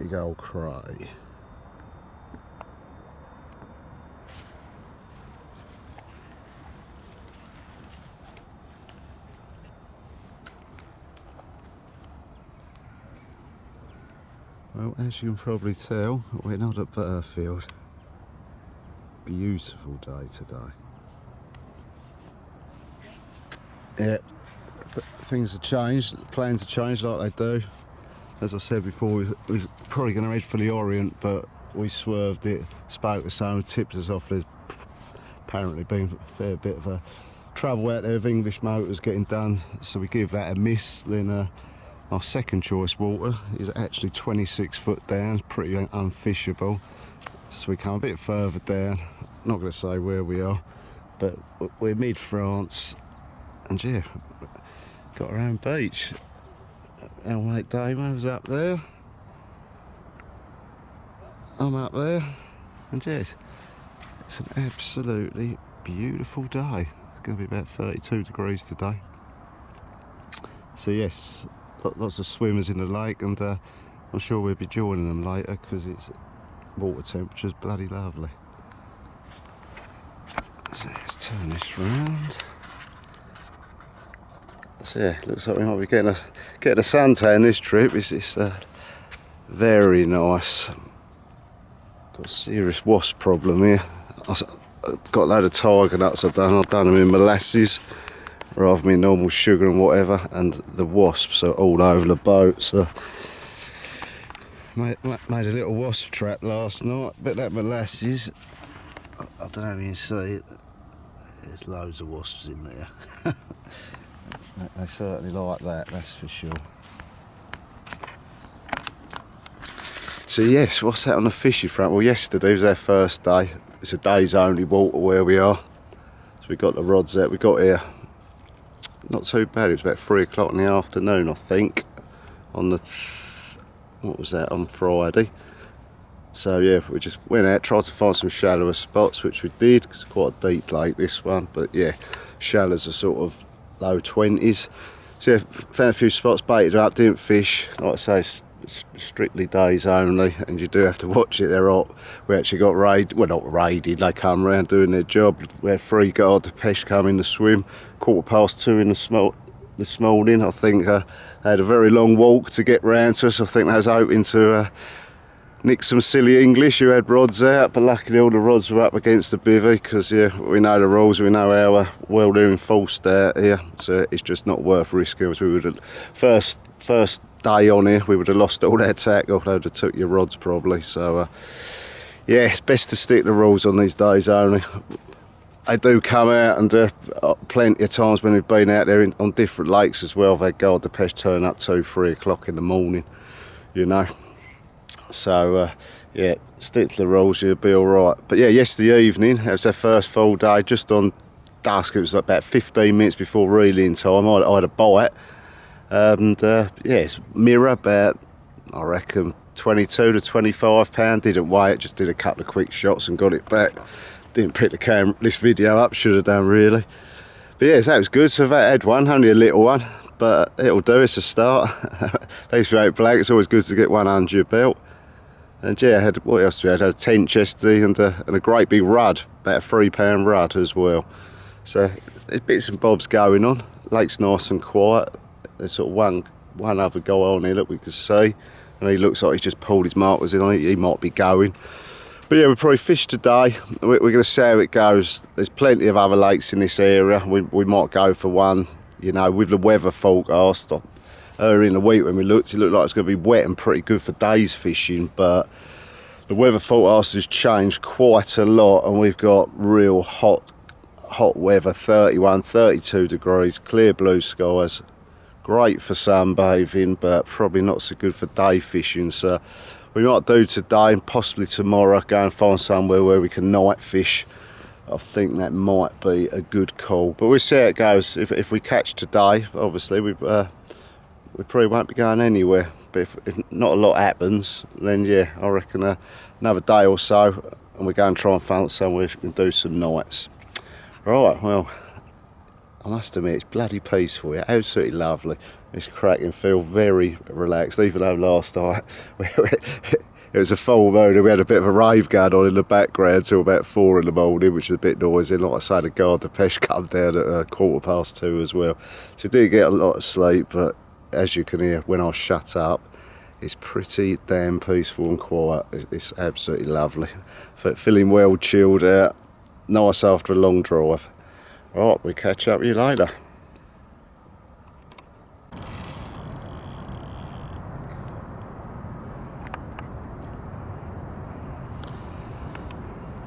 big old cray. Well, as you can probably tell, we're not at Burfield. Beautiful day today. Yeah, but things have changed, plans have changed like they do. As I said before, we was probably going to head for the Orient, but we swerved it, spoke to someone, tipped us off. There's apparently been a fair bit of a trouble out there with English motors getting done, so we give that a miss. Then our second choice water is actually 26 foot down, pretty unfishable. So we come a bit further down, not going to say where we are, but we're mid-France, and yeah, got our own beach. Our mate Damo's up there, I'm up there, and yes, it's an absolutely beautiful day. It's going to be about 32 degrees today. So yes, lots of swimmers in the lake, and I'm sure we'll be joining them later because it's water temperature's bloody lovely. So let's turn this round. So yeah, looks like we might be getting a suntan this trip. It's very nice. Got a serious wasp problem here. I've got a load of tiger nuts I've done them in molasses rather than normal sugar and whatever, and the wasps are all over the boat. So made a little wasp trap last night, but that molasses, I don't know if you can see it, there's loads of wasps in there. They certainly like that, that's for sure. So yes, what's that on the fishing front? Well, yesterday was our first day. It's a day's only water where we are. So we got the rods out, we got here not too bad, it was about 3 o'clock in the afternoon I think, on the, what was that, on Friday. So yeah, we just went out, tried to find some shallower spots, which we did, because it's quite a deep lake this one, but yeah, shallows are sort of low 20s. So yeah, found a few spots, baited up, didn't fish. Like I say, strictly days only, and you do have to watch it. They're hot. We actually got raided, well not raided, they come around doing their job. We had 3 garda-pesh come in to swim, 2:15 this morning. I think they had a very long walk to get round to us. I think they was hoping to nick some silly English who had rods out, but luckily all the rods were up against the bivvy, because yeah, we know the rules, we know how well they're enforced out here, so it's just not worth risking. As we would have, first day on here, we would have lost all that tackle. They would have took your rods probably. So yeah, it's best to stick to the rules on these days only. They do come out, and plenty of times when we've been out there on different lakes as well, they've got the pesh turn up 2-3 o'clock in the morning, you know. So yeah, stick to the rules, you'll be all right. But yeah, yesterday evening, it was our first full day, just on dusk. It was about 15 minutes before reeling time. I had a bite, and yeah, it's mirror, about I reckon 22 to 25 pound. Didn't weigh it, just did a couple of quick shots and got it back. Didn't pick this video up, should have done really. But yeah, that was good. So that had one, only a little one, but it'll do, it's a start. At least we ain't black, it's always good to get one under your belt. And yeah, I had, what else we had? I had a tench yesterday, and a great big rudd, about a £3 rudd as well. So there's bits and bobs going on. Lake's nice and quiet. There's sort of one other guy on here that we can see, and he looks like he's just pulled his markers in on it. He might be going. But yeah, we'll probably fish today. We're going to see how it goes. There's plenty of other lakes in this area. We might go for one, you know, with the weather forecast. Earlier in the week when we looked, it looked like it's going to be wet and pretty good for days fishing, but the weather forecast has changed quite a lot, and we've got real hot weather, 31, 32 degrees, clear blue skies. Great for sunbathing, but probably not so good for day fishing. So we might do today and possibly tomorrow, go and find somewhere where we can night fish. I think that might be a good call, but we'll see how it goes. If we catch today, obviously we probably won't be going anywhere, but if not a lot happens, then yeah, I reckon another day or so, and we go and try and find somewhere we can do some nights. Right, well, I must admit, it's bloody peaceful. Yeah, absolutely lovely. It's cracking, feel very relaxed. Even though last night it was a full moon and we had a bit of a rave going on in the background till about 4 in the morning, which was a bit noisy. Like I say, the Garde Depeche come down at 2:15 as well. So we did get a lot of sleep, but as you can hear, when I shut up, it's pretty damn peaceful and quiet. It's absolutely lovely. Feeling well chilled out. Nice after a long drive. Right, we'll catch up with you later.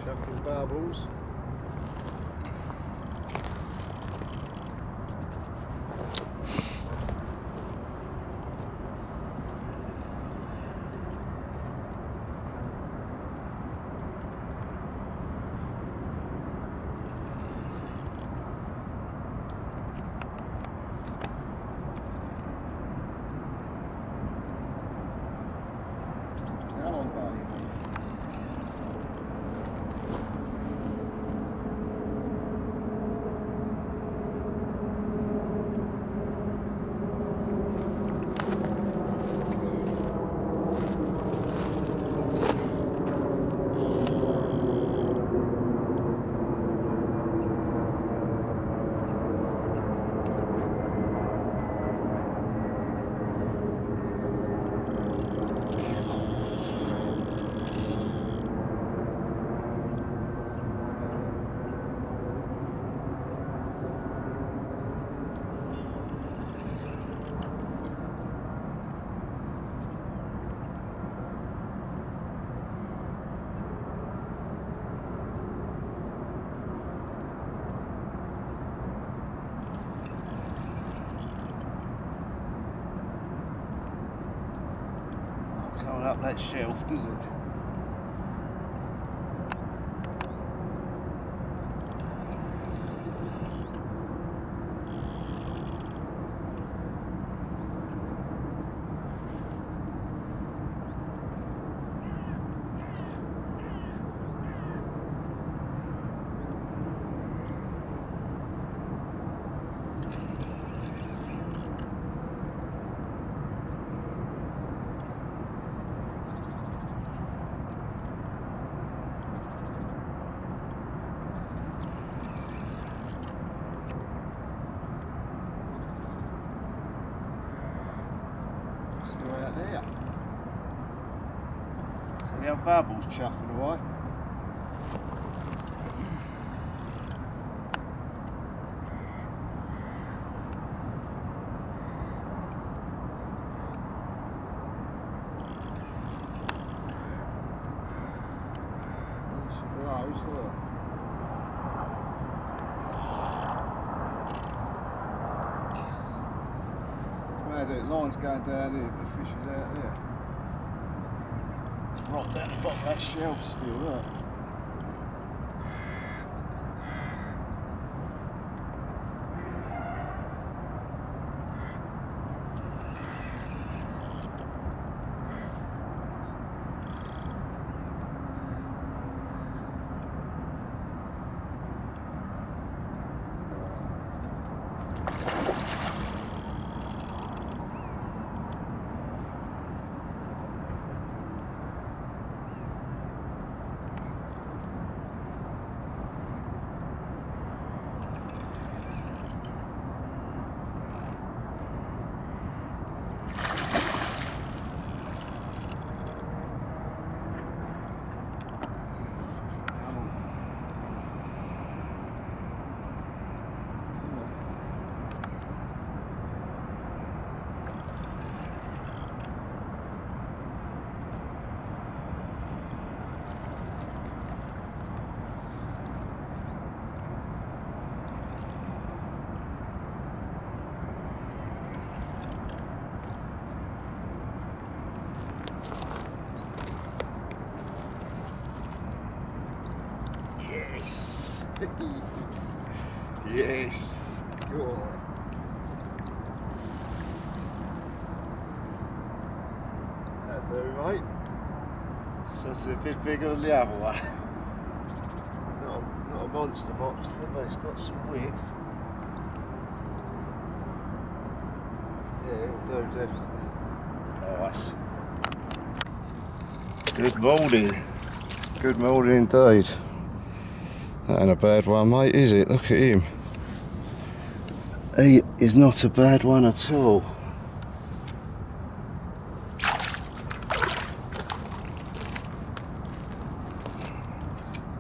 Chucking bubbles. Coming up that shelf, does it? There. So the old bubbles chuffing away. The line's going down here, but the fish is out there. It's right down the bottom of that shelf still, look. Yes. Good. That'll do, mate. So it's a bit bigger than the other one. Not a monster monster, but it's got some width. it'll do definitely. Nice. Good morning. Good morning indeed. That ain't a bad one, mate, is it? Look at him. He is not a bad one at all.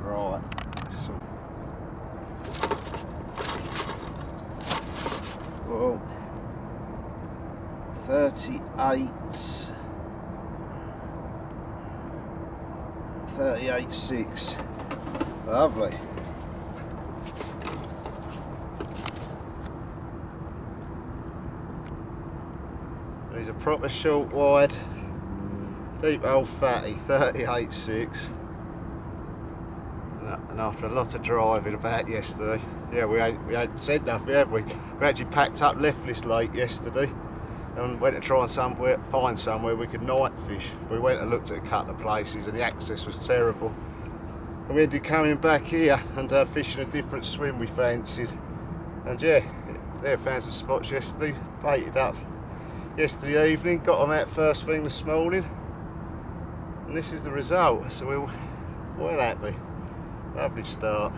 Right. Well, 38.6. Lovely. He's a proper short wide, deep old fatty, 38.6. And after a lot of driving about yesterday, yeah, we ain't said nothing, have we? We actually packed up, left this lake yesterday and went to try and find somewhere we could night fish. We went and looked at a couple of places and the access was terrible. And we ended up coming back here and fishing a different swim we fancied. And yeah, there found some spots yesterday, baited up yesterday evening, got them out first thing this morning. And this is the result, so we're well happy. Lovely start.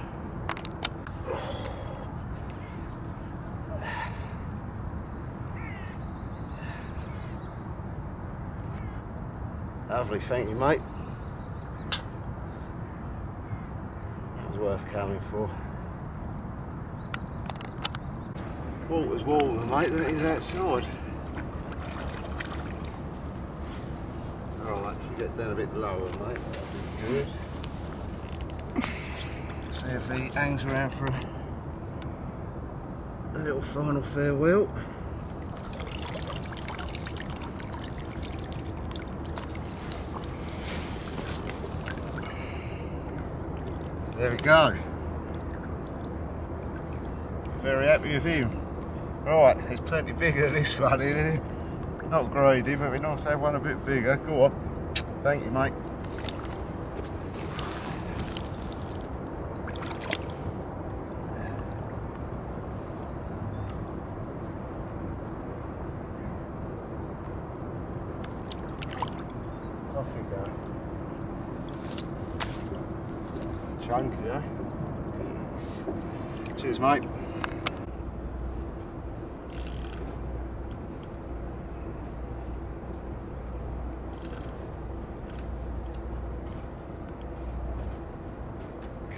Lovely, thank you, mate. That was worth coming for. Water's warmer, mate, than it is outside. Alright, if you get down a bit lower, mate, that'd be good. See if he hangs around for a little final farewell. There we go. Very happy with him. Right, there's plenty bigger than this one, isn't it? Not greedy, but it'd be nice to have one a bit bigger. Go on. Thank you, mate. Off you go. Chunky, eh? Cheers, mate.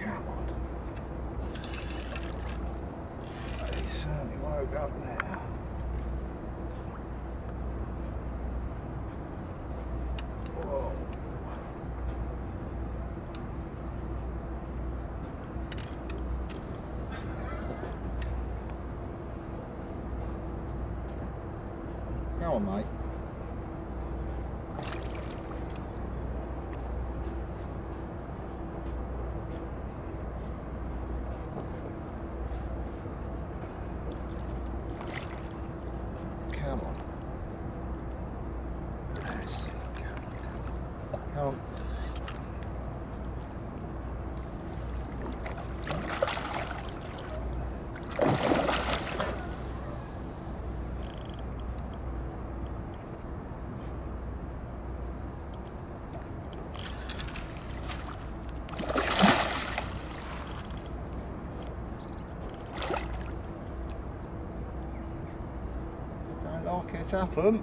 Come on. He certainly woke up now. Whoa. Go on, mate. Come on. Yes. Come on. Don't like it up 'em.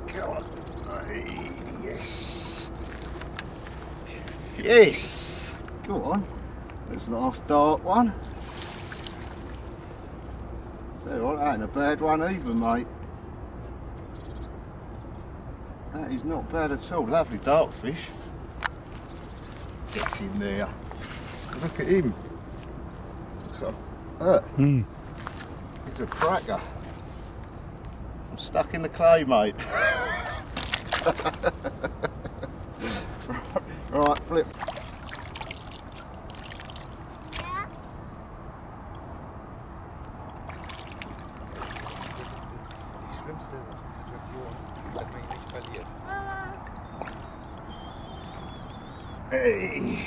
Come on. Hey, yes. Yes. Go on. There's the last dark one. So that ain't a bad one either, mate. That is not bad at all. Lovely dark fish. Get in there. Look at him. Looks like he's a cracker. I'm stuck in the clay, mate. Right, flip. Hey.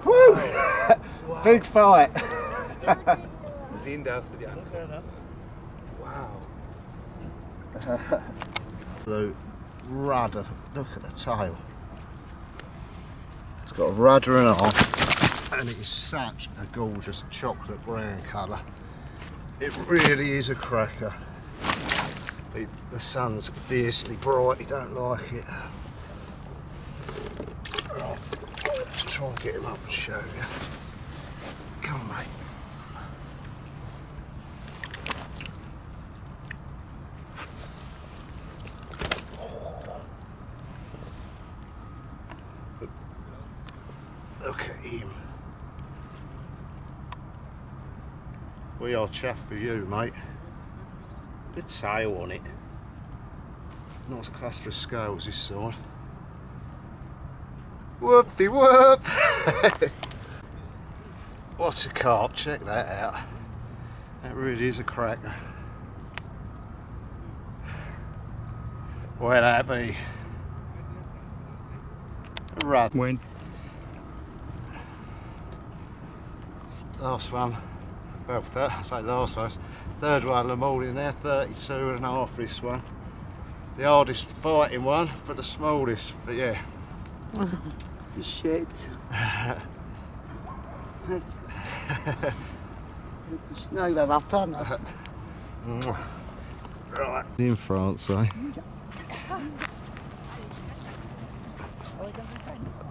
Woo! Wow. Big fight. Den darfst du dir angucken. Wow. The rudder, look at the tail. It's got a rudder and a half, and it is such a gorgeous chocolate brown colour. It really is a cracker. The sun's fiercely bright, you don't like it. Right, let's try and get him up and show you. Come on, mate. Look at him. We are chuffed for you, mate. Bit tail on it. Nice cluster of scales this side. Whoop-de-whoop! What a carp, check that out. That really is a cracker. Where'd that be? Rud. When? Last one. Well, I say last one. Third one of the morning there, 32.5 this one. The hardest fighting one, but the smallest, but yeah. The shit. Snow that up on. Right. In France, eh?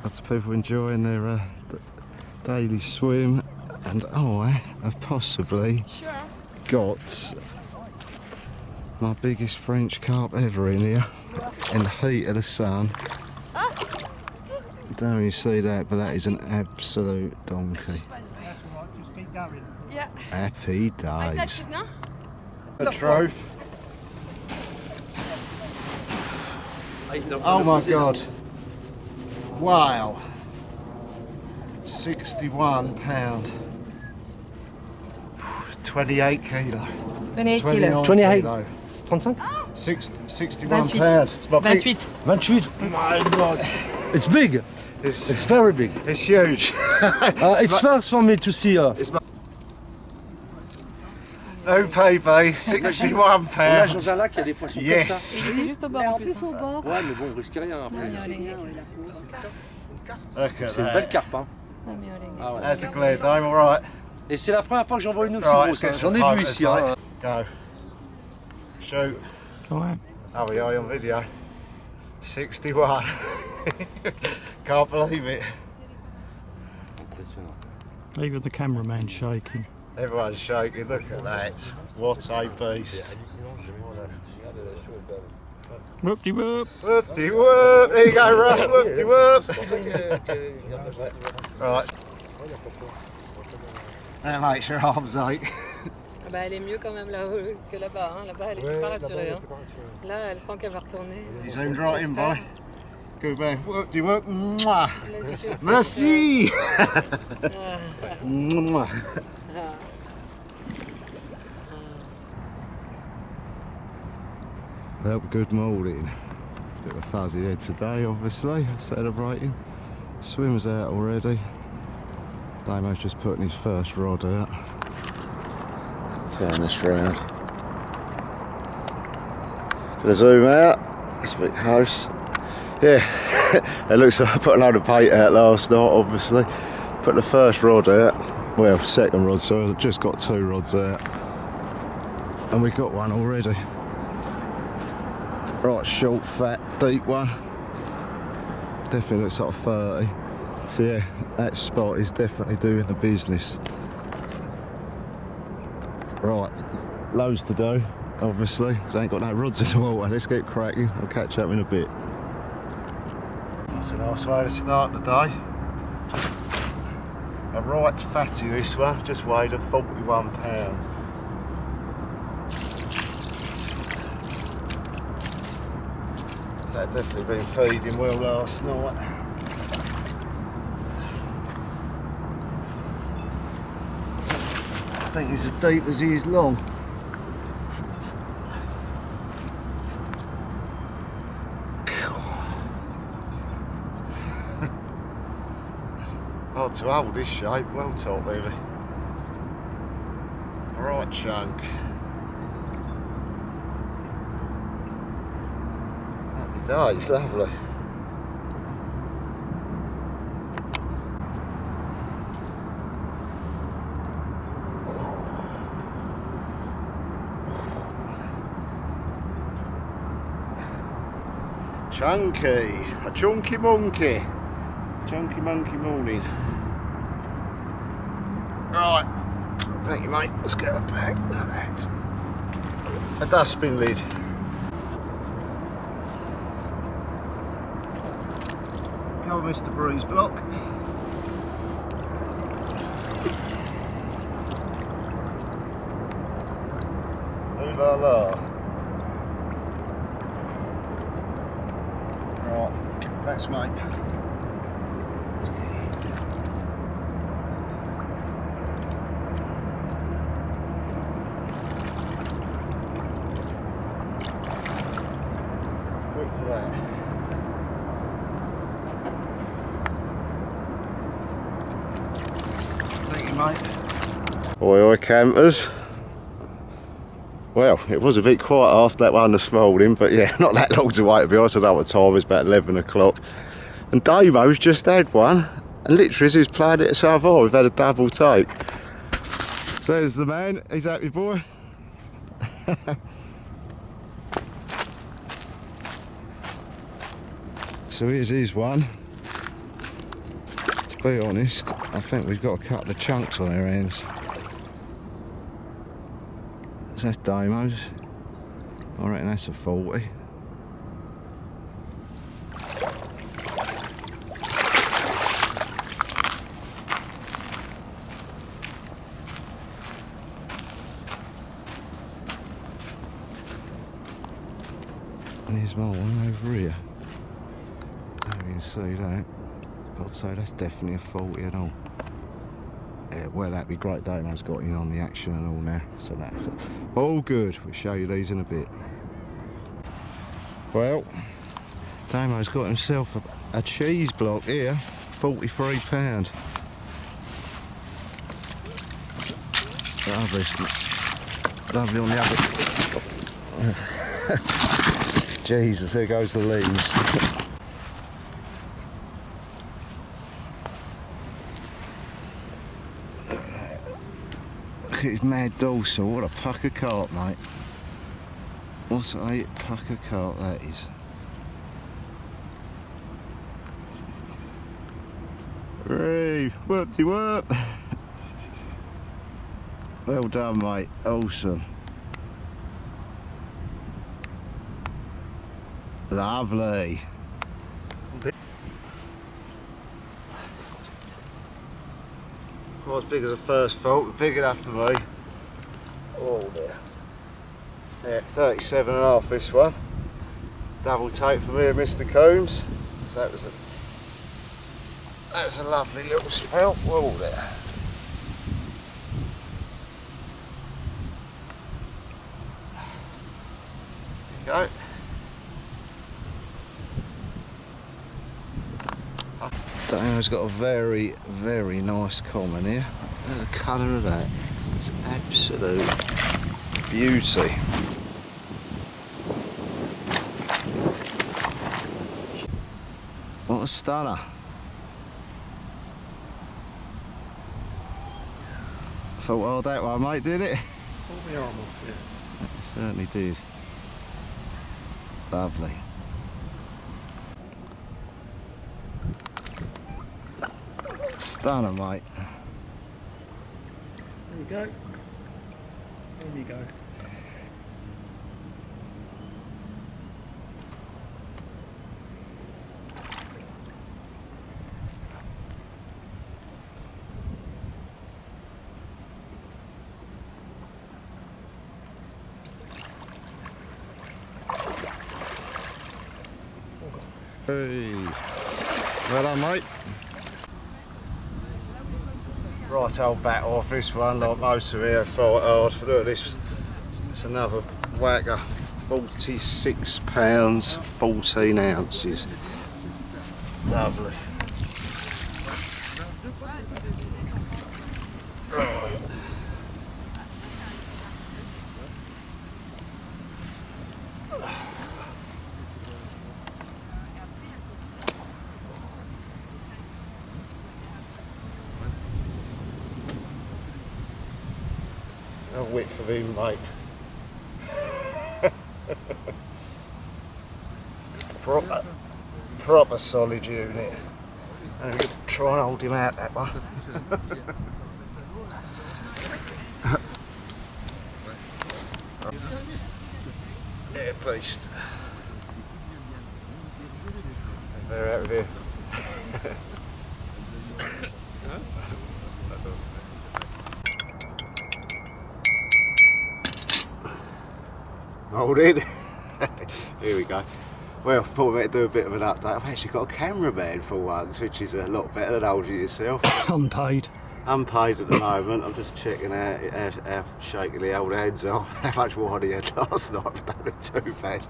Lots of people enjoying their daily swim, and I have possibly got my biggest French carp ever in here, in the heat of the sun. I don't know if you see that, but that is an absolute donkey. That's all right, just keep going. Yeah. Happy I touch days. it now. The truth. Oh my god. Wow. £61. 28 kilo. 28 29 kilos. 28. kilo. 35? 61 28. pounds. It's my big- 28. 28. My God. It's big. It's very big. It's huge. It's first for me to see her. No payday, 61 Là, pounds. dans un lac, il y a des poissons Yes. C'est juste au bord en plus. Au bord. comme ça. Ouais, mais bon, on risque rien après. Look at C'est une belle that. carpe, hein. Ah ouais. That's a clear dome, alright. Et c'est la première fois que j'en vois une aussi Right, grosse. let's get hein. some J'en ai vu photos, ici. Hein. mate. Go. Shoot. Go on. Oh, we are on video. 61. Can't believe it. Impressionnant. Even the cameraman shaking. Everyone's shaking, look at that. What a beast. Whoop-de-whoop. Whoop-de-whoop. There you go, Russ. Whoop-de-whoop. Right. That makes your arms ache. Ah bah, elle est mieux quand même là-haut que là-bas. Hein. Là-bas, elle est pas rassurée. Hein. Là, elle sent qu'elle va retourner. You zoomed right in, boy. Good man. Whoop-de-whoop. Mwah. Monsieur. Merci. Mwah. Well, good morning. Bit of a fuzzy head today, obviously, celebrating. Swim's out already. Damo's just putting his first rod out. Turn this round. Gonna zoom out. It's a bit close. Yeah, it looks like I put a load of bait out last night, obviously. Put the first rod out. Well, second rod, so I've just got 2 rods out. And we got one already. Right, short, fat, deep one. Definitely looks like a 30. So yeah, that spot is definitely doing the business. Right, loads to do, obviously, because I ain't got no rods in the water. Let's get cracking. I'll catch up in a bit. That's a nice way to start the day. A right fatty this one, just weighed at 41 pounds. They'd definitely been feeding well last night. I think he's as deep as he is long. Hard to hold this shape, well top really. Alright chunk. Happy days, lovely. Chunky, a chunky monkey. Chunky monkey morning. Right, thank you mate, let's get her back. Look at that. A dustbin lid. Cover Mr. Breeze block. Ooh la la. Right, thanks mate. Thank you mate. Oi oi campers. Well, it was a bit quiet after that one this morning, but yeah, not that long to wait to be honest. I don't know what time, it's about 11 o'clock. And Damo's just had one, and literally as he was playing it so far, we've had a double take. So there's the man, he's happy boy. So here's his one. To be honest, I think we've got a couple of chunks on our hands. So that's Damo's. I reckon that's a 40. And here's my one over here. There you can see that. I'd say that's definitely a 40 and all. Yeah, well that'd be great. Damo's got in on the action and all now. So that's all good. We'll show you these in a bit. Well, Damo's got himself a cheese block here. £43. Lovely on the other. Jesus, there goes the leaves. Look at his mad dorsal, what a pucker carp mate. What a pucker carp that is. Hooray, whoop-de-whoop. Well done mate, awesome. Lovely. Not as big as the first fault, but big enough for me. Oh there. Yeah, 37.5 this one. Double take for me and Mr. Combs. So that was a lovely little spell. Oh there. There you go. Damo's got a very, very nice common here. Look at the colour of that. It's absolute beauty. What a stunner. Thought well that one mate, did it? Pull my arm off, yeah. It certainly did. Lovely. Stunner, mate. There you go. There you go. Hey. Well done, mate. Right, I'll back off this one, like most of here, fight hard. Look at this, it's another whacker. 46 pounds, 14 ounces. Lovely. Right. A width of him, mate. Proper solid unit. And I'm going to try and hold him out that one. Yeah, beast. They're out of here. Hold it. Here we go. Well, thought we might do a bit of an update. I've actually got a cameraman for once, which is a lot better than holding it yourself. Unpaid. Unpaid at the moment. I'm just checking out how shaky the old hands are. How much water he had last night, but don't look too bad.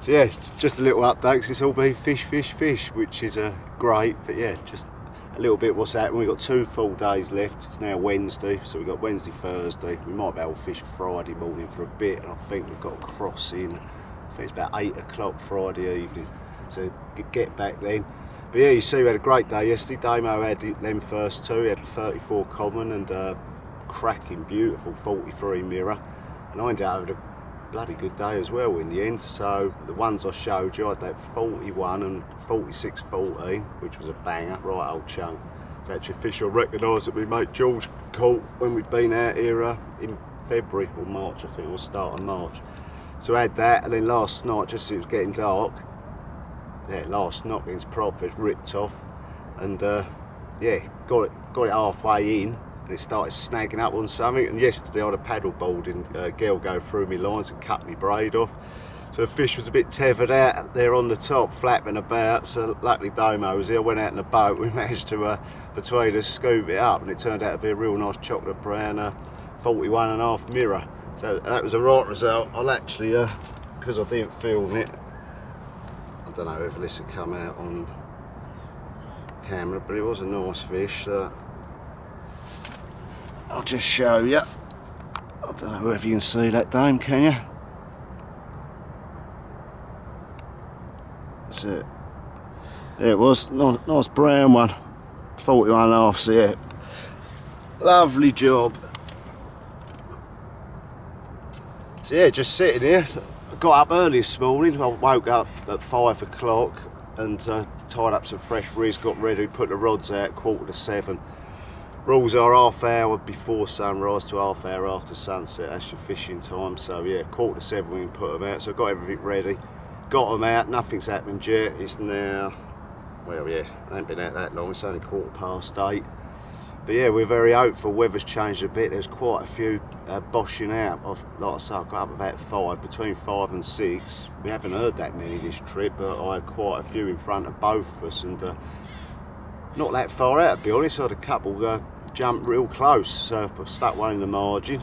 So yeah, just a little update, because it's all been fish, fish, fish, which is great. But yeah, just a little bit what's happening. We've got 2 full days left. It's now Wednesday, so we've got Wednesday, Thursday. We might be able to fish Friday morning for a bit, and I think we've got to cross in. I think it's about 8 o'clock Friday evening, so get back then. But yeah, you see we had a great day yesterday. Damo had them first 2, he had 34 common and cracking beautiful 43 mirror, and I ended up having a bloody good day as well in the end. So the ones I showed you, I had that 41 and 46-14, which was a banger, right old chunk. It's actually a fish I recognised that we mate George caught when we'd been out here in February or March, I think it was start of March. So I had that, and then last night, just as it was getting dark, yeah, last knocking's proper, it's ripped off, and yeah, got it halfway in, and it started snagging up on something. And yesterday I had a paddle boarding girl go through my lines and cut my braid off, so the fish was a bit tethered out there on the top, flapping about. So luckily Damo was here, went out in the boat, we managed to between us scoop it up, and it turned out to be a real nice chocolate brown 41.5 mirror. So that was a right result. I'll actually, because I didn't film it, I don't know if this would come out on camera, but it was a nice fish. I'll just show you. I don't know whether you can see that, Dame, can you? That's it. There it was, nice brown one, 41.5, so yeah, lovely job. So yeah, just sitting here. I got up early this morning. I woke up at 5 o'clock and tied up some fresh riz, got ready, put the rods out 6:45. Rules are half hour before sunrise to half hour after sunset. That's your fishing time. So yeah, 6:45 we can put them out. So I got everything ready, got them out. Nothing's happened yet. It's now, well yeah, I ain't been out that long. It's only 8:15. But yeah, we're very hopeful. Weather's changed a bit. There's quite a few boshing out. Like I say, I got up about 5, between 5 and 6. We haven't heard that many this trip, but I had quite a few in front of both of us, and not that far out, to be honest. I had a couple jump real close, so I've stuck one in the margin,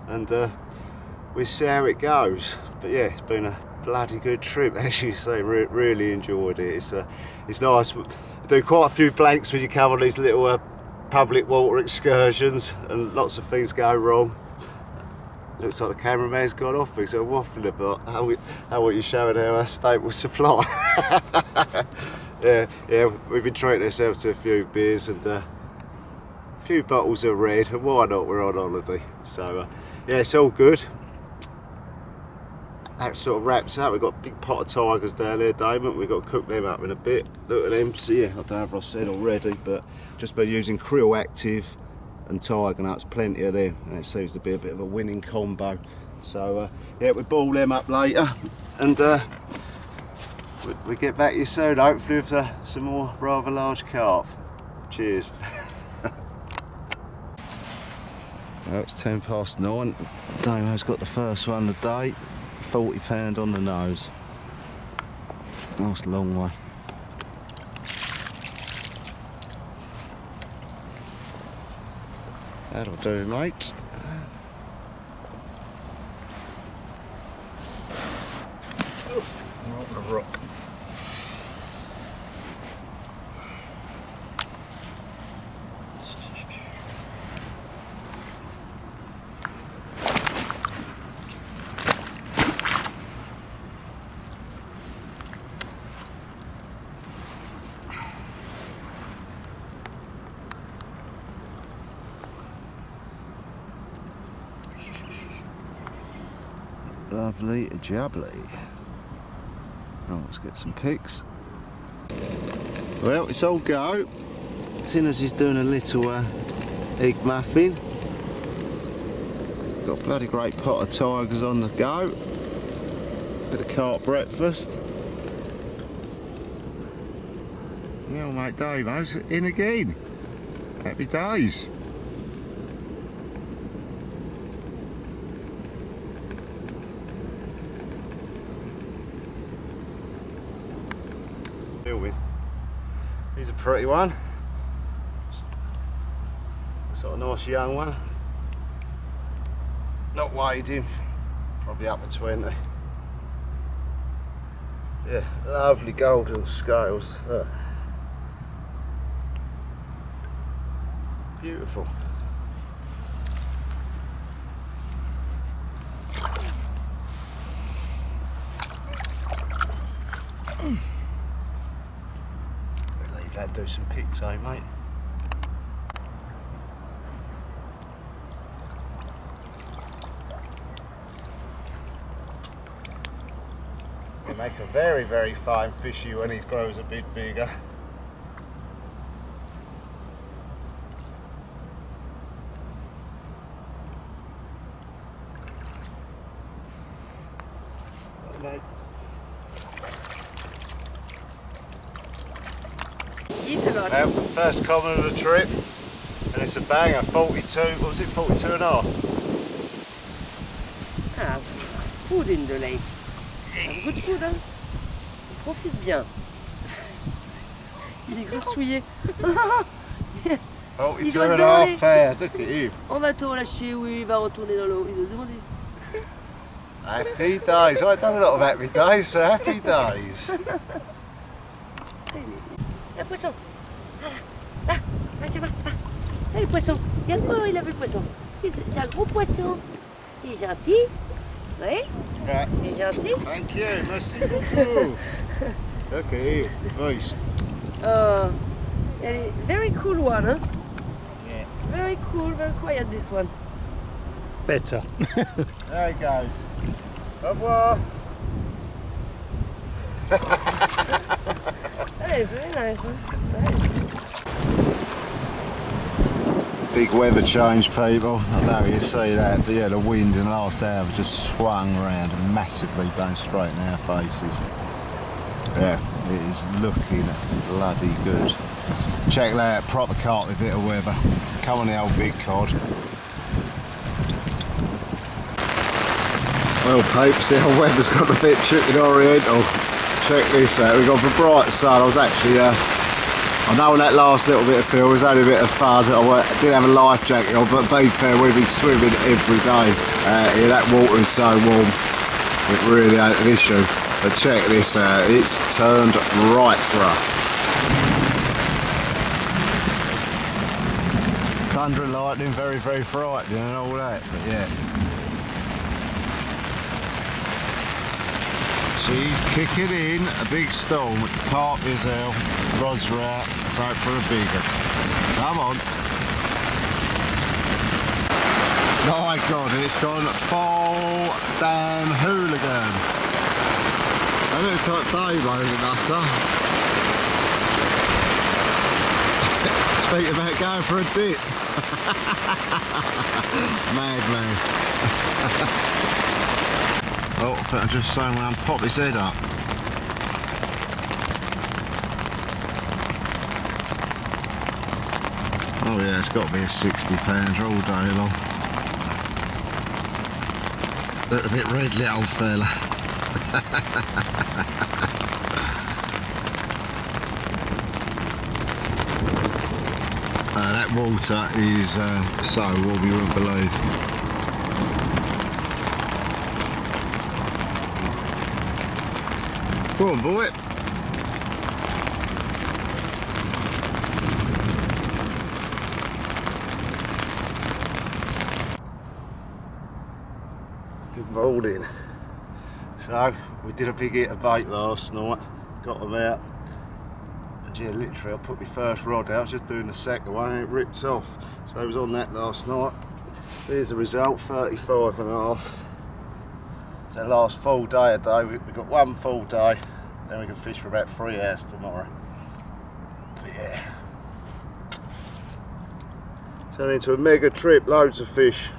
and we'll see how it goes. But yeah, it's been a bloody good trip, as you say. Really enjoyed it. It's nice. We do quite a few blanks when you come on these little public water excursions, and lots of things go wrong. Looks like the cameraman's gone off because I'm waffling about how what you showing our staple supply. yeah, we've been treating ourselves to a few beers and a few bottles of red, and why not, we're on holiday. So yeah, it's all good. That sort of wraps up. We've got a big pot of tigers down there, Damon. We've got to cook them up in a bit. Look at them. See, yeah, I don't know if I've said already, but just by using krill active and tiger nuts, plenty of them, and it seems to be a bit of a winning combo. So yeah, we ball them up later, and we get back to you soon, hopefully with some more rather large carp. Cheers. Well, it's 9:10. Damo's got the first one of the day. £40 on the nose. Nice long way. That'll do, mate. Not a rock. Lovely jubbly. Right, let's get some pics. Well, it's all go. Tinners is doing a little egg muffin. Got a bloody great pot of tigers on the go. Bit of carp breakfast. Yeah, old mate Davo's in again. Happy days. He's a pretty one. Sort of nice young one. Not wading, probably up to 20. Yeah, lovely golden scales. Look. Beautiful. Leave that, do some pics, eh, mate? He'll make a very, very fine fishy when he grows a bit bigger. Mate. Well, first comment of the trip, and it's a banger. 42, what was it, 42 and a half? Ah, food in the lake. Good food, hein? On profite bien. Il est grassouillé. 42 and a half pounds, look at him. On va te relâcher, oui, il va retourner dans l'eau. Il doit se demander. Happy days. I've done a lot of happy days, so happy days. Le poisson. Là, là, là, là, le poisson. Regarde-moi, il a vu le poisson. C'est un gros poisson. C'est gentil. Oui, Right. c'est gentil. Thank you, merci beaucoup. Look at him, beast. Very cool one, huh? Yeah. Very cool, very quiet this one. Better. There he goes. Au revoir. That is very nice, huh? Nice. Big weather change, people. I know you see that, but yeah, the wind in the last hour just swung around and massively going straight in our faces. Yeah, it is looking bloody good. Check that out, proper carp with a bit of weather. Come on the old big cod. Well, peeps, the old weather's got a bit chicken oriental. Check this out, we've got the bright sun. I was actually, I know on that last little bit of film, it was only a bit of fun. I didn't have a life jacket on, but be fair, we've been swimming every day. Yeah, that water is so warm, it really ain't an issue. But check this out, it's turned right rough. Thunder and lightning, very, very frightening and all that, but yeah. She's kicking in, a big storm, carp is out, rods are out, let's hope for a bigger. Come on. Oh my god, it's gone full damn hooligan. It looks like Davo the nutter. Speak about going for a dip. Madman. Oh, I think I just saw him pop his head up. Oh yeah, it's got to be a 60 pounder all day long. Look a bit red, little fella. water is so warm you wouldn't believe. Go on, boy. Good morning. So, we did a big hit of bait last night, got them out. And yeah, literally I put my first rod out, I was just doing the second one and it ripped off. So I was on that last night. Here's the result, 35 and a half. It's our last full day today. We've got one full day, then we can fish for about 3 hours tomorrow. But yeah. Turning into a mega trip, loads of fish.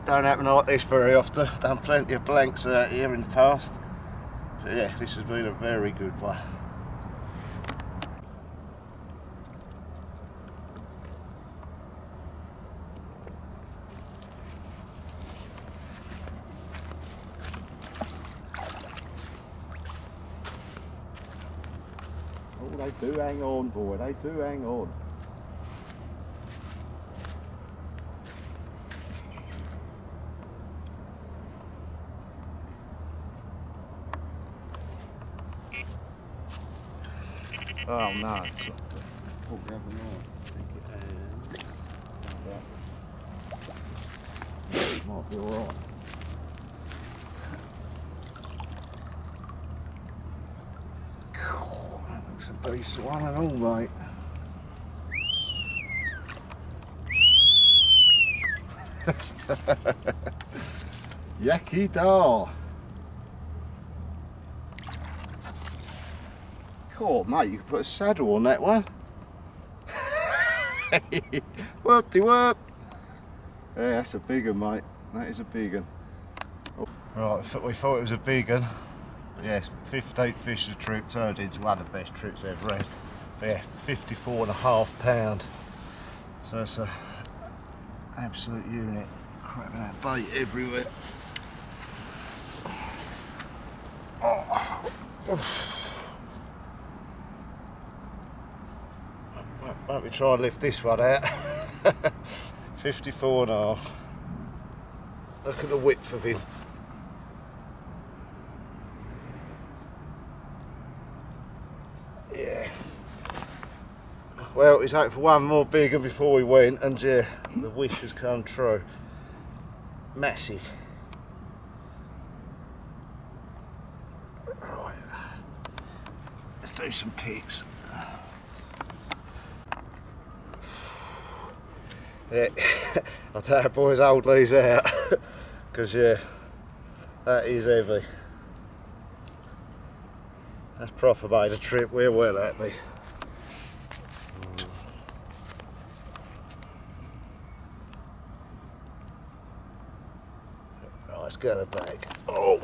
Don't happen like this very often. Done plenty of blanks out here in the past. But yeah, this has been a very good one. Oh, they do hang on, boy, they do hang on. Oh no. Oh, never mind. It might be alright. That looks a decent one and all, mate. Yucky da. Oh mate, you could put a saddle on that one. Whoop-de-whoop. Yeah, that's a big one, mate. That is a big one. Oh. Right, we thought it was a big one. But yes, 15 fish a trip turned into one of the best trips I've ever had. But yeah, 54.5 pounds. So it's a absolute unit. Crapping that bait everywhere. Oh. Won't we try and lift this one out? 54.5. Look at the width of him. Yeah. Well, he's hoping for one more big one before we went, and yeah, the wish has come true. Massive. Right. Let's do some pigs. Yeah, I'll tell you boys, hold these out, because yeah, that is heavy. That's proper made a trip, we're well happy. Right, let's get her back. Oh!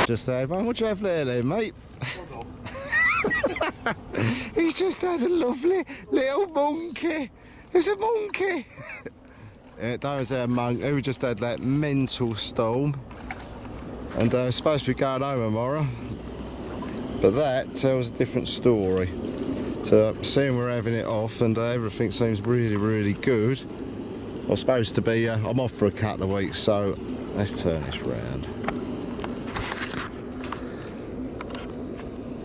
Just had one. What do you have there then, mate? He's just had a lovely little monkey. There's a monkey. Yeah, that was our monkey. We just had that mental storm. And it's supposed to be going home tomorrow. But that tells a different story. So seeing we're having it off and everything seems really, really good. I'm supposed to be, I'm off for a couple of weeks, so let's turn this round.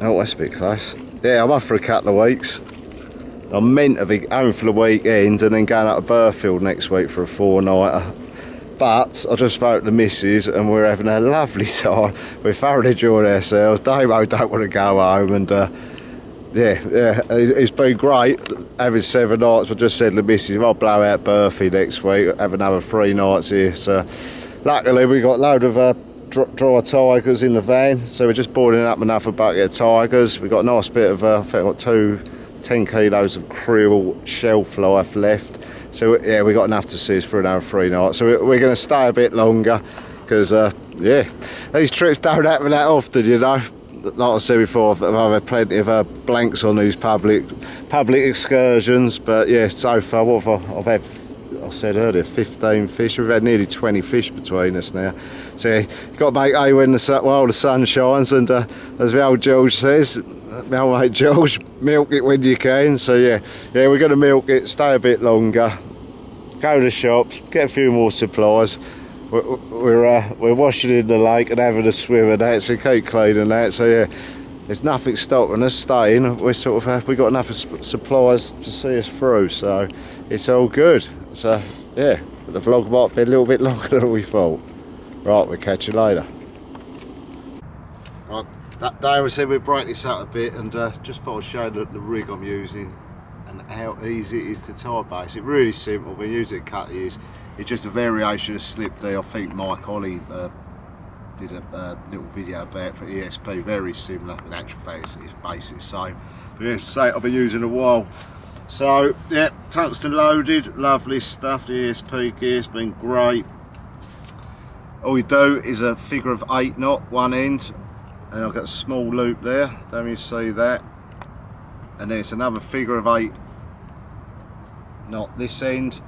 Oh, that's a bit close. Yeah, I'm off for a couple of weeks. I'm meant to be home for the weekend and then going out to Burfield next week for a 4-nighter. But I just spoke to the missus and we're having a lovely time. We're thoroughly enjoying ourselves. Damo don't want to go home, and yeah, it's been great having 7 nights. I just said to the missus, if I blow out Burfie next week, have another 3 nights here. So luckily we got a load of dry tigers in the van, so we're just boiling up another bucket of tigers. We've got a nice bit of, I think I've got 10 kilos of krill shelf life left. So yeah, we got enough to see us for another 3 nights. So we're going to stay a bit longer, because yeah, these trips don't happen that often, you know. like I said before, I've had plenty of blanks on these public excursions, but yeah, so far what I've had, I said earlier, 15 fish. We've had nearly 20 fish between us now. So you've got to make hay when the sun shines, and as the old George says, my old mate George, milk it when you can. So yeah, we're going to milk it, stay a bit longer, go to the shops, get a few more supplies. We're washing in the lake and having a swim and that, so keep cleaning that. So yeah, there's nothing stopping us staying. We're sort of we got enough supplies to see us through, so it's all good. So yeah, but the vlog might be a little bit longer than we thought. Right, we'll catch you later. Right, that day we said we'd break this up a bit, and just thought I'd show you the rig I'm using and how easy it is to tie base. It's really simple. We use it at cut years. It's just a variation of slip D. I think Mike Ollie did a little video about it for ESP, very similar. In actual fact, it's basically the same. But yeah, say I've been using a while. So yeah, tungsten loaded, lovely stuff. The ESP gear's been great. All you do is a figure of 8 knot one end, and I've got a small loop there. Don't you see that? And then it's another figure of 8 knot this end.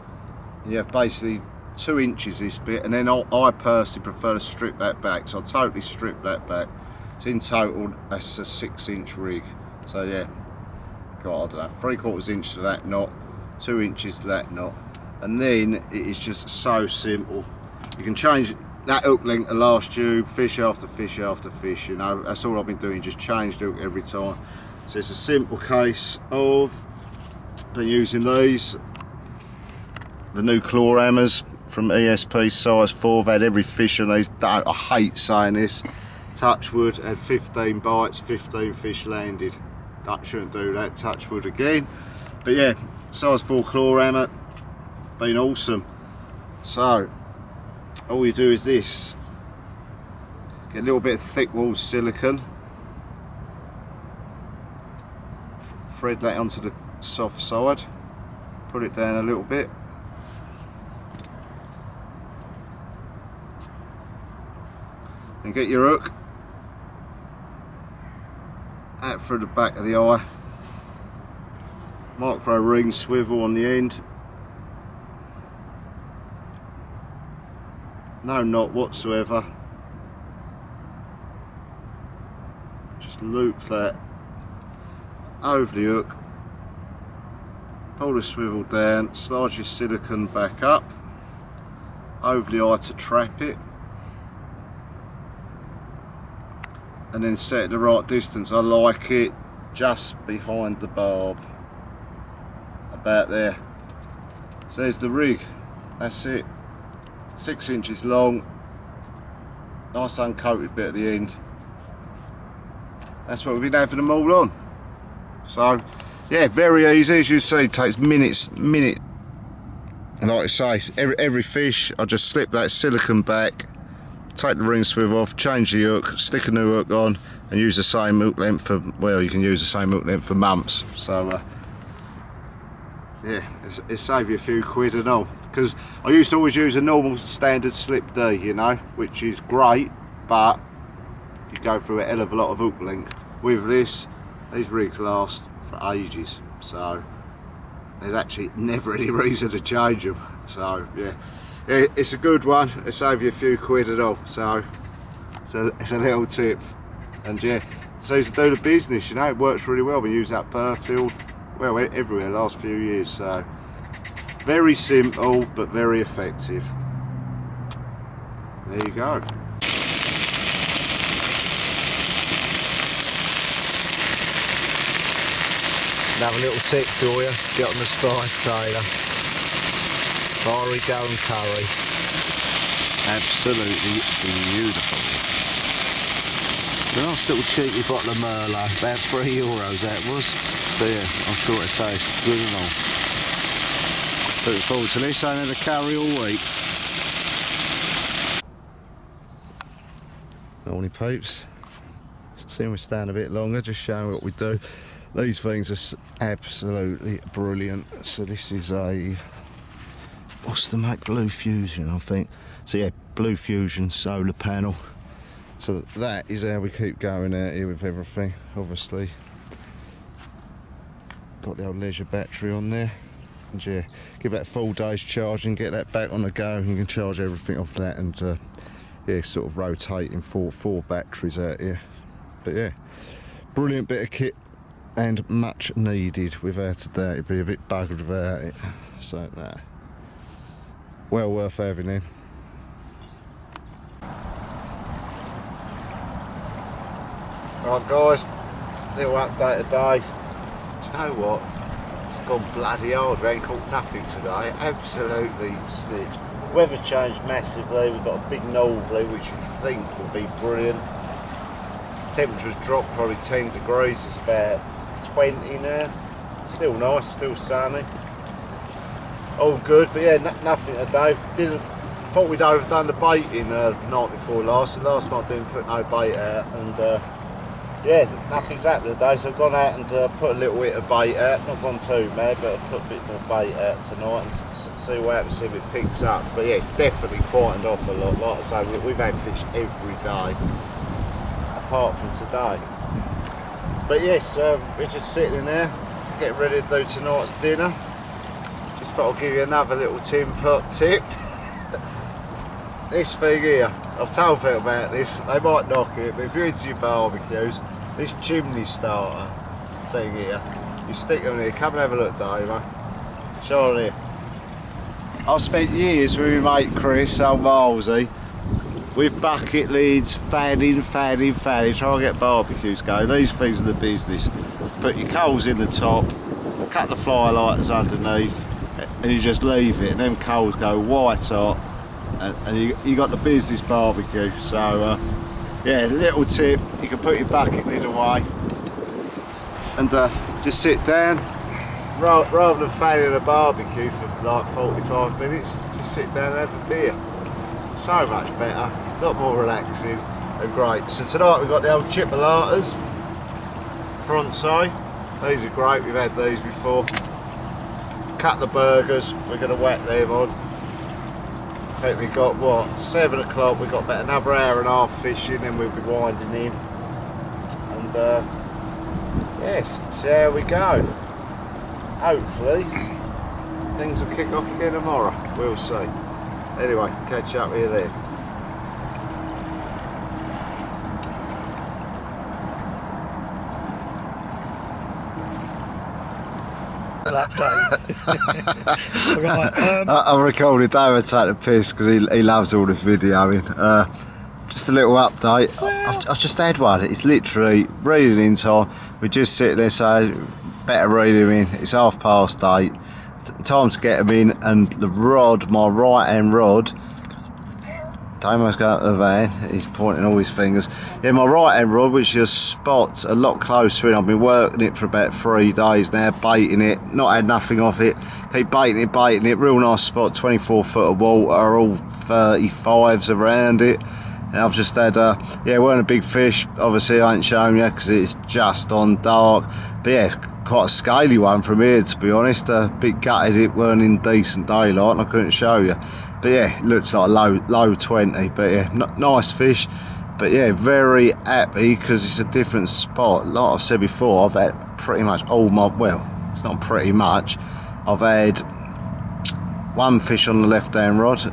You have basically 2 inches this bit, and then I personally prefer to strip that back, so I'll totally strip that back. So in total, that's a 6-inch rig. So yeah, got, I don't know, 3/4 inch to that knot, 2 inches to that knot, and then it is just so simple. You can change that hook length to last tube, fish after fish after fish, you know, that's all I've been doing, just change the hook every time. So it's a simple case of been using these. The new claw hammers from ESP size 4, I've had every fish on these. I hate saying this. Touchwood, had 15 bites, 15 fish landed. Shouldn't do that, touchwood again. But yeah, size 4 claw hammer, been awesome. So, all you do is this. Get a little bit of thick wall silicone. Thread that onto the soft side. Put it down a little bit. And get your hook out through the back of the eye, micro ring swivel on the end, no knot whatsoever, just loop that over the hook, pull the swivel down, slide your silicone back up over the eye to trap it, and then set it the right distance. I like it just behind the barb, about there. So there's the rig, that's it. 6 inches long, nice uncoated bit at the end. That's what we've been having them all on. So yeah, very easy, as you see, it takes minutes. And like I say, every fish, I just slip that silicone back, take the ring swivel off, change the hook, stick a new hook on, and use the same hook length for, well, you can use the same hook length for months. So yeah, it saved you a few quid and all. Because I used to always use a normal standard slip D, you know, which is great, but you go through a hell of a lot of hook length. With this, these rigs last for ages, so there's actually never any reason to change them. So yeah, it's a good one. It saves you a few quid and all, so it's a little tip. And yeah, it seems to do the business, you know, it works really well. We use that Burfield, well, everywhere last few years, so very simple but very effective. There you go. Have a little tip for you, get on the spice tailor. Fiery go and curry. Absolutely beautiful. A nice little cheeky bottle of Merlot, about €3 that was. So yeah, I'm sure it tastes good and all. Looking forward to this, ain't had a curry all week. Morning peeps. Seeing we stand a bit longer, just showing what we do. These things are absolutely brilliant. So this is a, what's the make, Blue Fusion I think. So yeah, Blue Fusion solar panel. So that is how we keep going out here with everything. Obviously got the old leisure battery on there, and yeah, give that full day's charge and get that back on the go, and you can charge everything off that, and yeah, sort of rotating four batteries out here. But yeah, brilliant bit of kit and much needed. Without a doubt, it'd be a bit buggered without it. So nah, well worth having him. Right guys, little update today. Do you know what? It's gone bloody hard. We ain't caught nothing today. Absolutely snitch. Weather changed massively. We've got a big northerly, which we think will be brilliant. Temperature's dropped probably 10 degrees. It's about 20 now. Still nice, still sunny. All good, but yeah, nothing today. Thought we'd overdone the baiting the night before last. And last night didn't put no bait out, and yeah, nothing's happened today, so I've gone out and put a little bit of bait out. Not gone too mad, but I've put a bit more bait out tonight and see what happens, see if it picks up. But yeah, it's definitely quietened off a lot. Like I say, we've had fish every day, apart from today. But yes, we're just sitting there, getting ready to do tonight's dinner. Just thought I'd give you another little Tinpot tip. This thing here, I've told people about this, they might knock it, but if you're into your barbecues, this chimney starter thing here, you stick them here. Come and have a look, Dave. Show on here. I've spent years with my mate Chris, old Milesy, with bucket lids, fanning, trying to get barbecues going. These things are the business. Put your coals in the top, cut the fly lighters underneath, and you just leave it, and them coals go white hot. And you got the business barbecue. So yeah, little tip, you can put your bucket lid away and just sit down, rather than fanning a barbecue for like 45 minutes, just sit down and have a beer. So much better, a lot more relaxing and great. So tonight we've got the old chipolatas, front side. These are great, we've had these before. Cut the burgers, we're going to whack them on. I think we've got, what, 7 o'clock, we've got about another hour and a half fishing, then we'll be winding in. And yes, see how we go. Hopefully, things will kick off again tomorrow, we'll see. Anyway, catch up with you then. Right, I recorded David take the piss because he loves all the videoing. Just a little update. I've just had one. It's literally reading in time. We just sit there saying, better read him in. It's 8:30. Time to get him in, and the rod, my right hand rod, Damo's going to the van, he's pointing all his fingers. Yeah, my right hand rod, which is spots a lot closer in. I've been working it for about 3 days now, baiting it, not had nothing off it. Keep baiting it, real nice spot, 24 foot of water, all 35s around it. And I've just had, yeah, weren't a big fish, obviously I ain't showing you because it's just on dark. But yeah, quite a scaly one from here, to be honest. A bit gutted it weren't in decent daylight and I couldn't show you. But yeah, it looks like low 20, but yeah, nice fish. But yeah, very happy because it's a different spot. Like I've said before, I've had pretty much all my, well, it's not pretty much, I've had one fish on the left hand rod,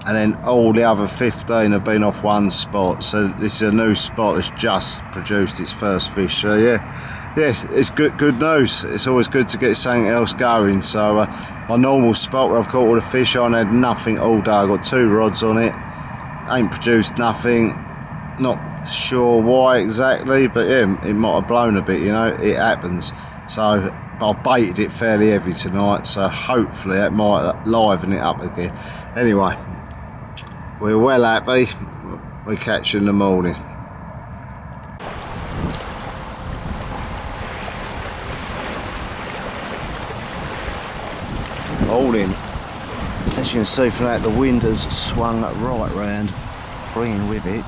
and then all the other 15 have been off one spot. So this is a new spot that's just produced its first fish. So yeah, yes, it's good news. It's always good to get something else going. So my normal spot where I've caught all the fish on, had nothing all day. I got 2 rods on it, ain't produced nothing. Not sure why exactly, but yeah, it might have blown a bit, you know, it happens. So I've baited it fairly heavy tonight, so hopefully that might liven it up again. Anyway, we're well happy. We'll catch you in the morning. Morning. As you can see from that, the wind has swung right round, bringing with it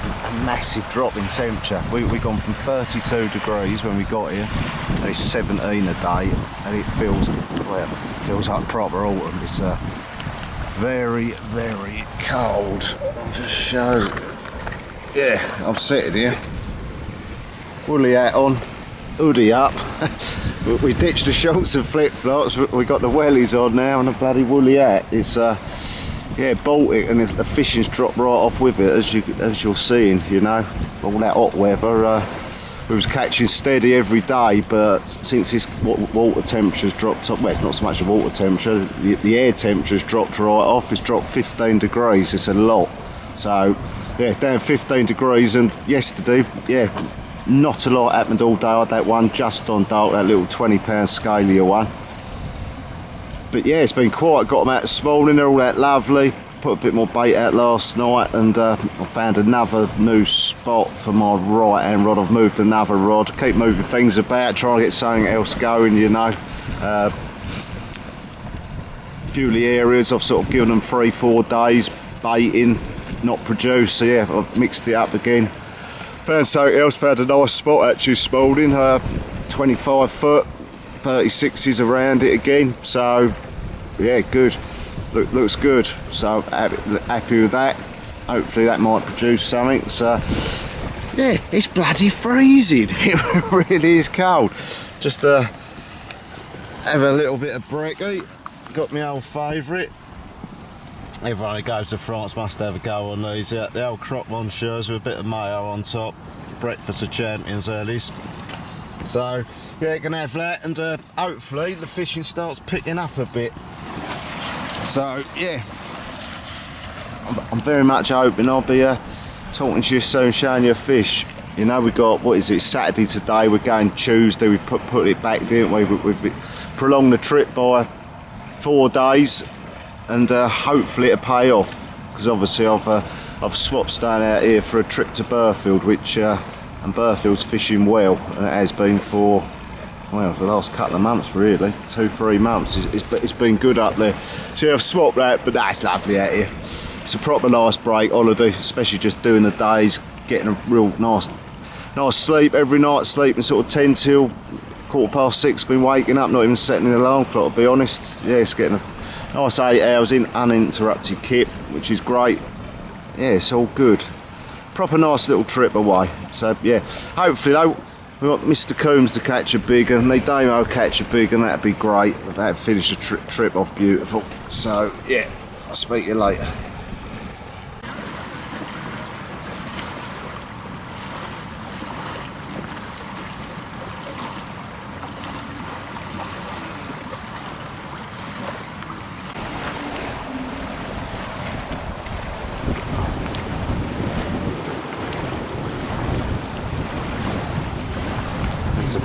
a massive drop in temperature. We've gone from 32 degrees when we got here, and it's 17 a day, and it feels, well, feels like proper autumn. It's very, very cold. I'll just show yeah, I'm sitting here, woolly hat on, hoodie up. We ditched the shorts and flip-flops, we got the wellies on now and a bloody woolly hat. It's yeah, Baltic, and the fishing's dropped right off with it, as you're seeing, you know, all that hot weather. We was catching steady every day, but since this water temperature's dropped up, well, it's not so much the water temperature, the air temperature's dropped right off. It's dropped 15 degrees, it's a lot. So yeah, it's down 15 degrees, and yesterday, yeah, not a lot happened all day. I had that one just on dark, that little 20-pound scalia one. But yeah, it's been quiet. Got them out this morning, they're all that lovely. Put a bit more bait out last night, and I found another new spot for my right hand rod. I've moved another rod, keep moving things about, trying to get something else going, you know. A few of the areas I've sort of given them 3-4 days baiting, not produce, so yeah, I've mixed it up again. Found something else, found a nice spot actually this morning, 25 foot, 36s around it again, so yeah, good. Looks good, so happy with that. Hopefully that might produce something. So yeah, it's bloody freezing. It really is cold. Just have a little bit of brekkie. Got my old favourite. Everyone who goes to France must have a go on these. The old croque monsieurs with a bit of mayo on top. Breakfast of champions earlies. So yeah, you can have that, and hopefully the fishing starts picking up a bit. So yeah, I'm very much hoping I'll be talking to you soon, showing you a fish. You know, we got, what is it, Saturday today, we're going Tuesday, we put it back, didn't we? We've prolonged the trip by 4 days, and hopefully it'll pay off, because obviously I've swapped staying out here for a trip to Burfield, which and Burfield's fishing well, and it has been for, well, the last couple of months really, 2-3 months. It's been good up there. So I've swapped that, but that's lovely out here. It's a proper nice break holiday, especially just doing the days, getting a real nice sleep every night, sleeping sort of 10 till 6:15, been waking up, not even setting an alarm clock, to be honest. Yeah, it's getting a nice 8 hours in uninterrupted kit, which is great. Yeah, it's all good. Proper nice little trip away. So yeah, hopefully though, we want Mr. Coombs to catch a big, and the Damo catch a big, and that'd be great. That'd finish the trip off beautiful. So yeah, I'll speak to you later.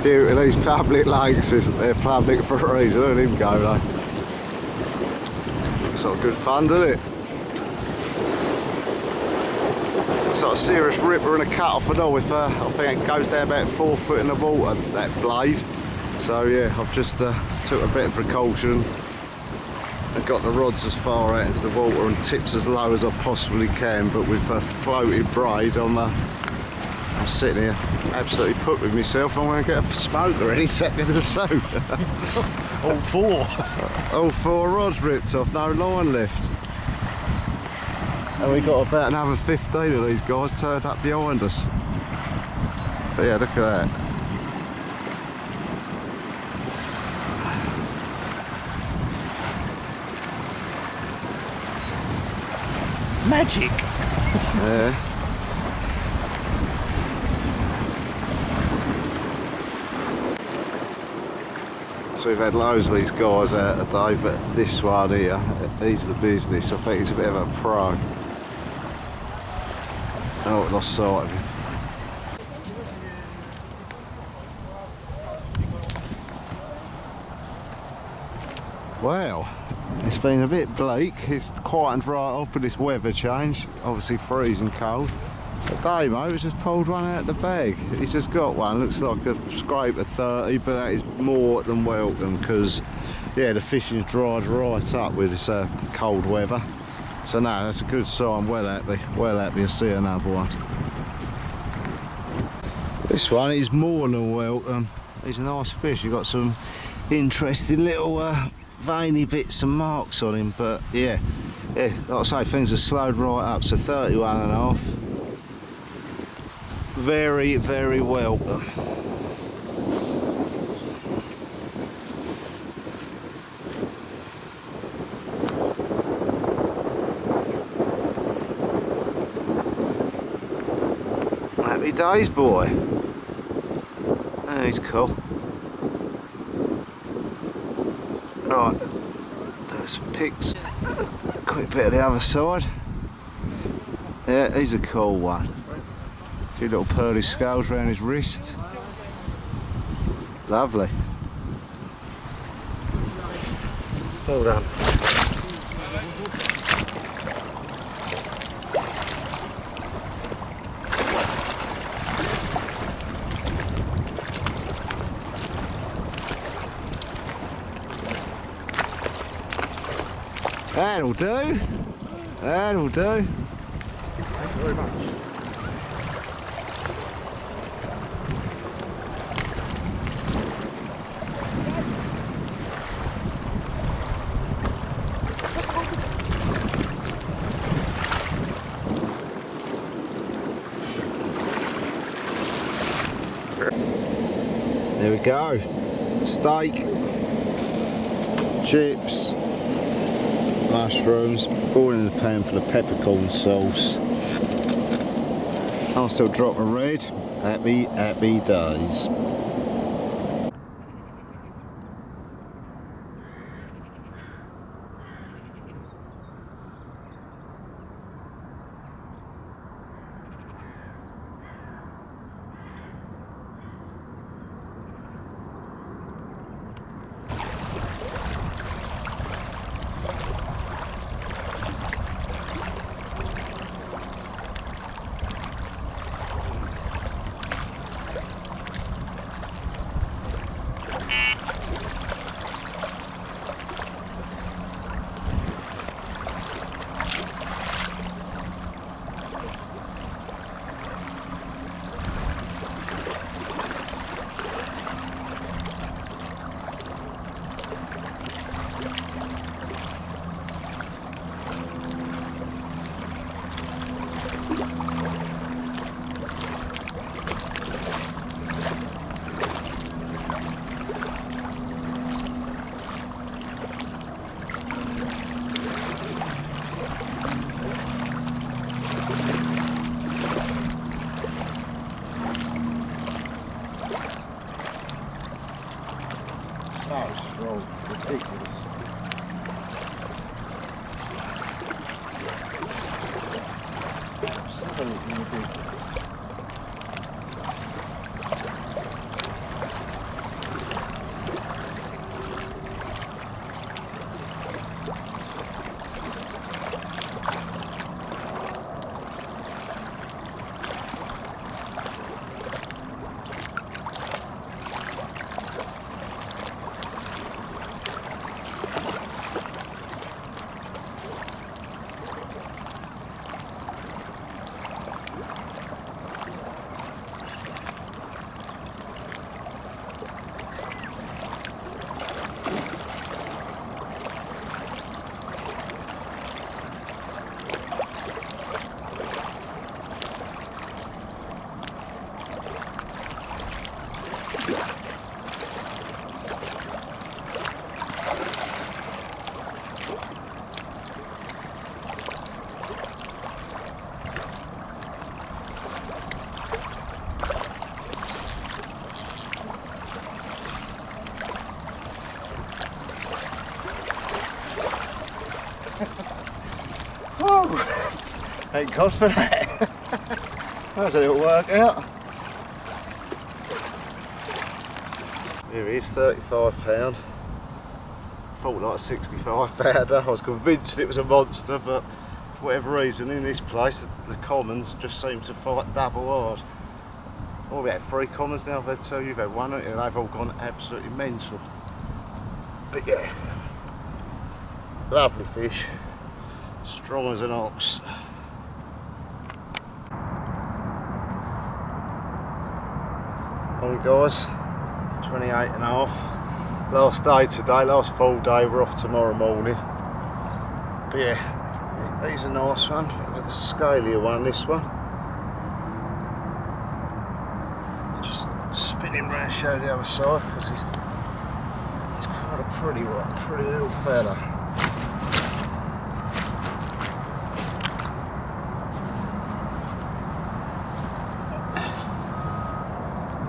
Beauty of these public lakes, isn't there? Public for a reason. Look at him go though. It's all good fun, doesn't it? It's like a serious ripper and a cut off and all. With I think it goes down about 4 foot in the water, that blade. So yeah, I've just took a bit of precaution and got the rods as far out into the water and tips as low as I possibly can. But with a floating braid, I'm sitting here absolutely put with myself. I'm going to get a smoker any second or so. All 4. All 4 rods ripped off, no line left. And we got about another 15 of these guys turned up behind us. But yeah, look at that. Magic. Yeah. So we've had loads of these guys out today, but this one here, he's the business. I think he's a bit of a pro. Oh, lost sight of him. Well, it's been a bit bleak. It's quietened right off with this weather change. Obviously freezing cold. The Damo has just pulled one out of the bag. He's just got one, looks like a scraper 30, but that is more than welcome, because yeah, the fishing's dried right up with this cold weather. So no, that's a good sign. Well happy to see another one. This one is more than welcome. He's a nice fish. You've got some interesting little veiny bits and marks on him, but yeah, like I say, things are slowed right up. So 31 and a half. very, very welcome. Happy days, boy. Oh, he's cool. Right, do some pics. Quick bit of the other side. Yeah, he's a cool one. Two little pearly scales around his wrist. Lovely. Well done. That'll do. That'll do. Thank you very much. There we go. Steak, chips, mushrooms, all in a pan full of peppercorn sauce. I'll still drop a red. Happy, happy days. That was ridiculous. Thank God for that. That was a little workout. Here he is, £35. Thought like a 65 pounder. I was convinced it was a monster, but for whatever reason in this place the commons just seem to fight double hard. Well, we had 3 commons now, I've had 2, you've had 1, and they've all gone absolutely mental. But yeah, lovely fish, strong as an ox. Morning guys, 28 and a half. Last day today, last full day, we're off tomorrow morning. But yeah, he's a nice one, a scalier one this one. him round, show the other side, because he's quite a pretty little fella.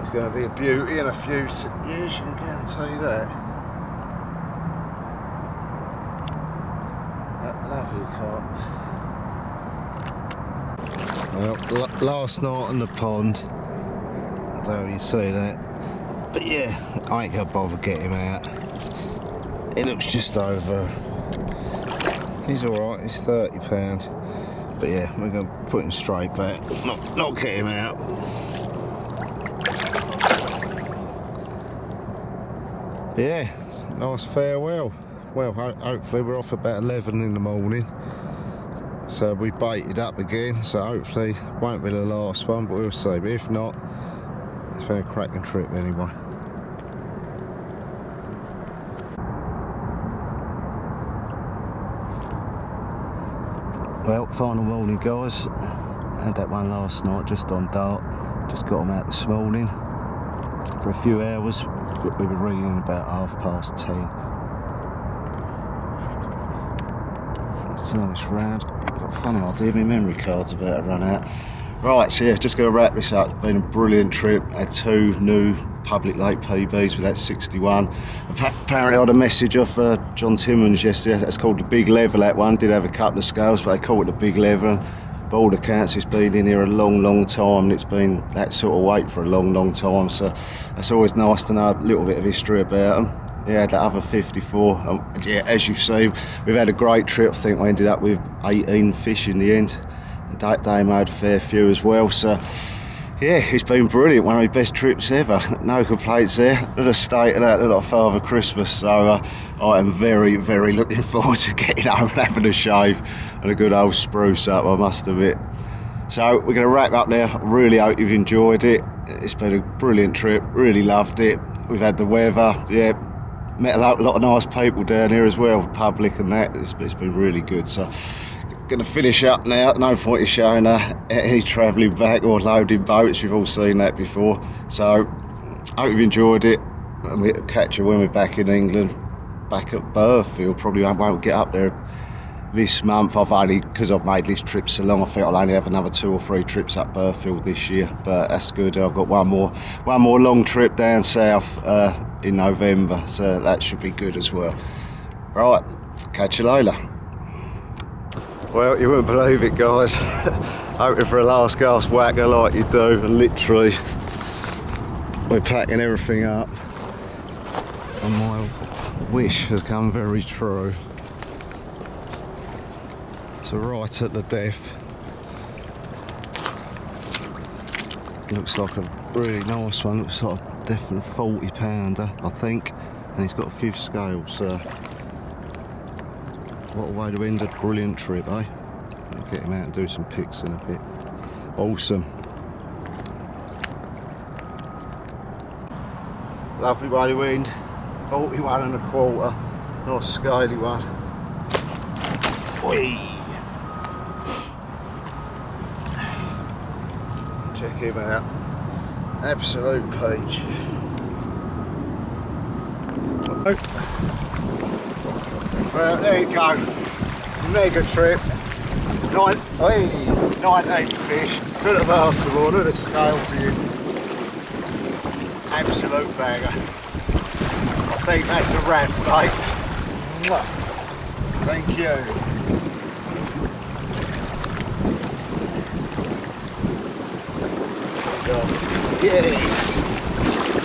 He's going to be a beauty in a few years, I can guarantee that. That lovely carp. Well, last night on the pond, I don't know if you see that, but yeah, I ain't gonna bother getting him out. He looks just over. He's alright, he's £30. But yeah, we're gonna put him straight back, not get him out. But yeah, nice farewell. Well, hopefully we're off about 11 in the morning. So we baited up again, so hopefully won't be the last one, but we'll see. But if not, it's been a cracking trip anyway. Well, final morning guys. Had that one last night just on dark. Just got them out this morning for a few hours. We were reading about 10:30. Let's turn this round. I've got a funny idea, my memory card's about to run out. Right, so yeah, just going to wrap this up. It's been a brilliant trip. Had 2 new public lake PBs with that 61. Apparently I had a message off John Timmons yesterday. That's called the Big Level, that one. Did have a couple of scales, but they call it the Big Level. By all accounts, it's been in here a long time, and it's been that sort of weight for a long time. So it's always nice to know a little bit of history about them. Yeah, that other 54. Yeah, as you see, we've had a great trip. I think we ended up with 18 fish in the end. They made a fair few as well. So yeah, it's been brilliant. One of my best trips ever. No complaints there. Look at the state of that. Look like Father Christmas. So I am very looking forward to getting home and having a shave and a good old spruce up, I must admit. So we're going to wrap up there. I really hope you've enjoyed it. It's been a brilliant trip. Really loved it. We've had the weather. Yeah. Met a lot of nice people down here as well, public and that. It's been really good. So, going to finish up now. No point in showing any travelling back or loading boats. You've all seen that before. So, hope you've enjoyed it. And we'll catch you when we're back in England, back at Burfield. Probably won't get up there this month. Because I've made this trip so long, I think I'll only have another 2 or 3 trips up Burfield this year. But that's good. I've got one more long trip down south in November, so that should be good as well. Right, catch you later. Well, you wouldn't believe it, guys. Hoping for a last gasp whacker like you do, and literally we're packing everything up, and my wish has come very true. So right at the death. Looks like a really nice one. Looks like a definite 40-pounder, I think. And he's got a few scales. What a way to end a brilliant trip, eh? I'll get him out and do some pics in a bit. Awesome. Lovely way to end. 41 1/4. Nice scaly one. Whee! Check him out. Absolute peach. Well, there you go. Mega trip. 19 fish. Could have asked for more. Look at the scales here. Absolute banger. I think that's a wrap, mate. Thank you. Yes.